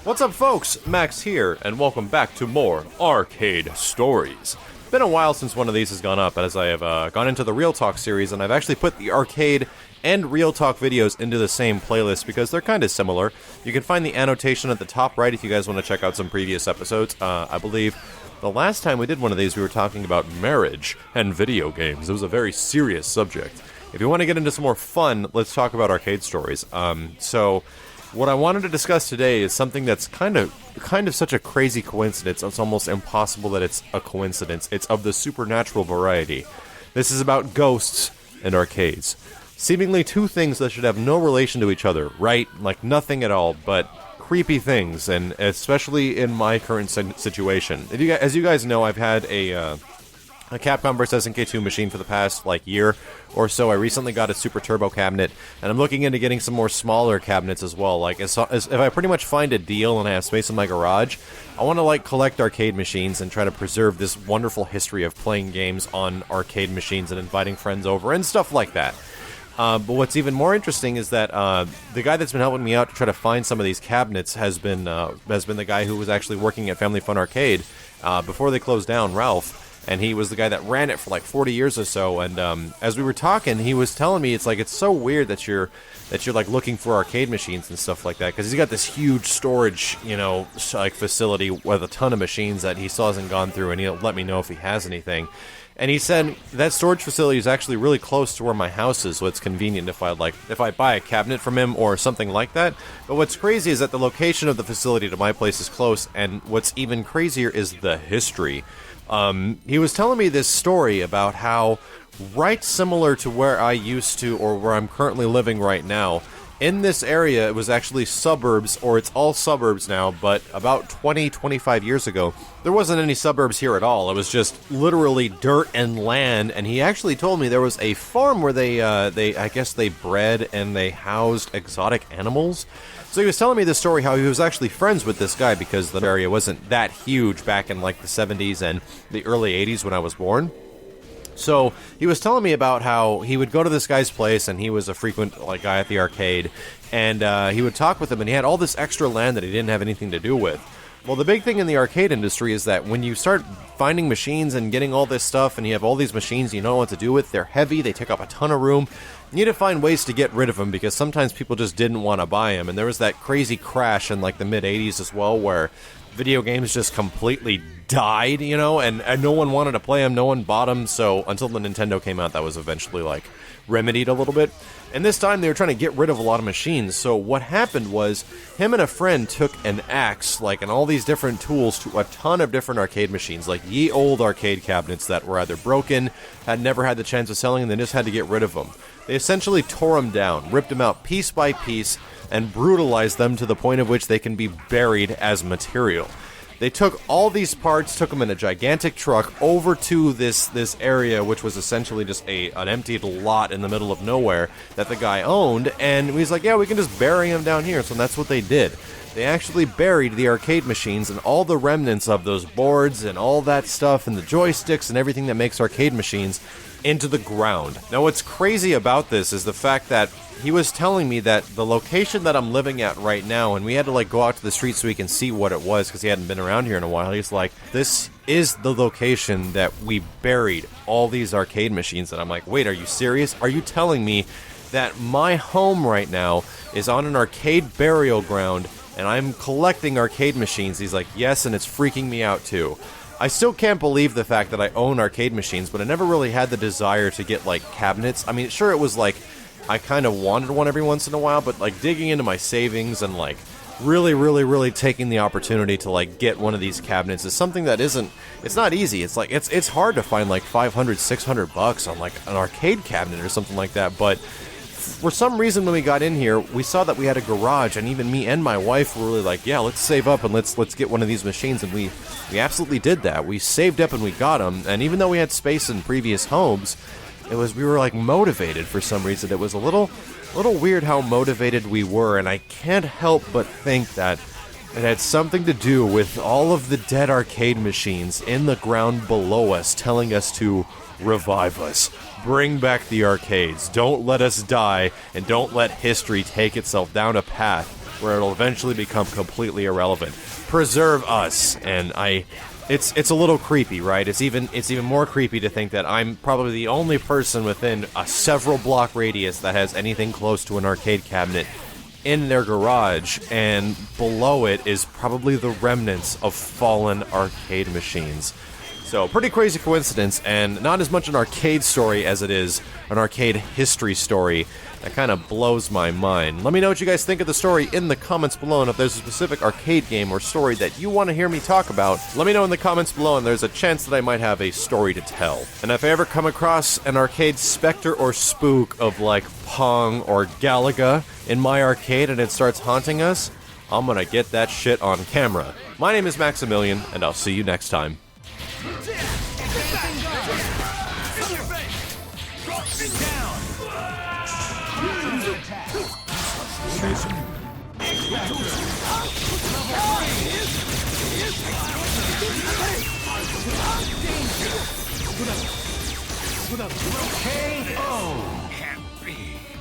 What's up, folks? Max here, and welcome back to more Arcade Stories. It's been a while since one of these has gone up, as I have gone into the Real Talk series, and I've actually put the arcade and Real Talk videos into the same playlist because they're kind of similar. You can find the annotation at the top right if you guys want to check out some previous episodes. I believe the last time we did one of these, we were talking about marriage and video games. It was a very serious subject. If you want to get into some more fun, let's talk about arcade stories. What I wanted to discuss today is something that's kind of such a crazy coincidence. It's almost impossible that it's a coincidence. It's of the supernatural variety. This is about ghosts and arcades. Seemingly two things that should have no relation to each other, right? Like nothing at all, but creepy things, and especially in my current situation. As you guys know, I've had a Capcom vs. SNK2 machine for the past, year or so. I recently got a Super Turbo cabinet, and I'm looking into getting some more smaller cabinets as well. If I pretty much find a deal and I have space in my garage, I want to, collect arcade machines and try to preserve this wonderful history of playing games on arcade machines and inviting friends over and stuff like that. But what's even more interesting is that the guy that's been helping me out to try to find some of these cabinets has been the guy who was actually working at Family Fun Arcade before they closed down, Ralph. And he was the guy that ran it for 40 years or so. And as we were talking, he was telling me it's so weird that you're looking for arcade machines and stuff like that, because he's got this huge storage, facility with a ton of machines that he still hasn't gone through, and he'll let me know if he has anything. And he said that storage facility is actually really close to where my house is, so it's convenient if I buy a cabinet from him or something like that. But what's crazy is that the location of the facility to my place is close, and what's even crazier is the history. He was telling me this story about how, right similar to where I used to, or where I'm currently living right now, in this area it was actually suburbs, or it's all suburbs now, but about 20-25 years ago, there wasn't any suburbs here at all. It was just literally dirt and land, and he actually told me there was a farm where they bred and they housed exotic animals. So he was telling me this story how he was actually friends with this guy because the area wasn't that huge back in the 70s and the early 80s when I was born. So he was telling me about how he would go to this guy's place, and he was a frequent guy at the arcade, and he would talk with him, and he had all this extra land that he didn't have anything to do with. Well, the big thing in the arcade industry is that when you start finding machines and getting all this stuff, and you have all these machines you don't know what to do with, they're heavy, they take up a ton of room. You need to find ways to get rid of them, because sometimes people just didn't want to buy them. And there was that crazy crash in the mid-80s as well, where video games just completely died, and no one wanted to play them, no one bought them. So until the Nintendo came out, that was eventually remedied a little bit. And this time they were trying to get rid of a lot of machines. So what happened was, him and a friend took an axe, and all these different tools to a ton of different arcade machines, ye old arcade cabinets that were either broken, had never had the chance of selling, and they just had to get rid of them. They essentially tore them down, ripped them out piece by piece, and brutalized them to the point of which they can be buried as material. They took all these parts, took them in a gigantic truck over to this area, which was essentially just an emptied lot in the middle of nowhere that the guy owned, and he's like, yeah, we can just bury them down here. So that's what they did. They actually buried the arcade machines and all the remnants of those boards and all that stuff and the joysticks and everything that makes arcade machines into the ground. Now, what's crazy about this is the fact that he was telling me that the location that I'm living at right now, and we had to go out to the street so he can see what it was because he hadn't been around here in a while. He's like, this is the location that we buried all these arcade machines. And I'm like, wait, are you serious? Are you telling me that my home right now is on an arcade burial ground and I'm collecting arcade machines? He's like, yes, and it's freaking me out too. I still can't believe the fact that I own arcade machines, but I never really had the desire to get cabinets. I mean, sure, it was I kind of wanted one every once in a while, but digging into my savings and really taking the opportunity to get one of these cabinets is something that it's not easy. It's hard to find $500-$600 on an arcade cabinet or something like that. But for some reason, when we got in here, we saw that we had a garage, and even me and my wife were really yeah, let's save up and let's get one of these machines. And we absolutely did that. We saved up and we got them. And even though we had space in previous homes, we were motivated for some reason. It was a little weird how motivated we were, and I can't help but think that it had something to do with all of the dead arcade machines in the ground below us telling us to revive us. Bring back the arcades. Don't let us die, and don't let history take itself down a path where it'll eventually become completely irrelevant. Preserve us, and it's a little creepy, right? It's even more creepy to think that I'm probably the only person within a several block radius that has anything close to an arcade cabinet in their garage, and below it is probably the remnants of fallen arcade machines. So, pretty crazy coincidence, and not as much an arcade story as it is an arcade history story. That kind of blows my mind. Let me know what you guys think of the story in the comments below, and if there's a specific arcade game or story that you want to hear me talk about, let me know in the comments below, and there's a chance that I might have a story to tell. And if I ever come across an arcade specter or spook of, like, Pong or Galaga in my arcade and it starts haunting us, I'm gonna get that shit on camera. My name is Maximilian, and I'll see you next time. K.O. Can't be.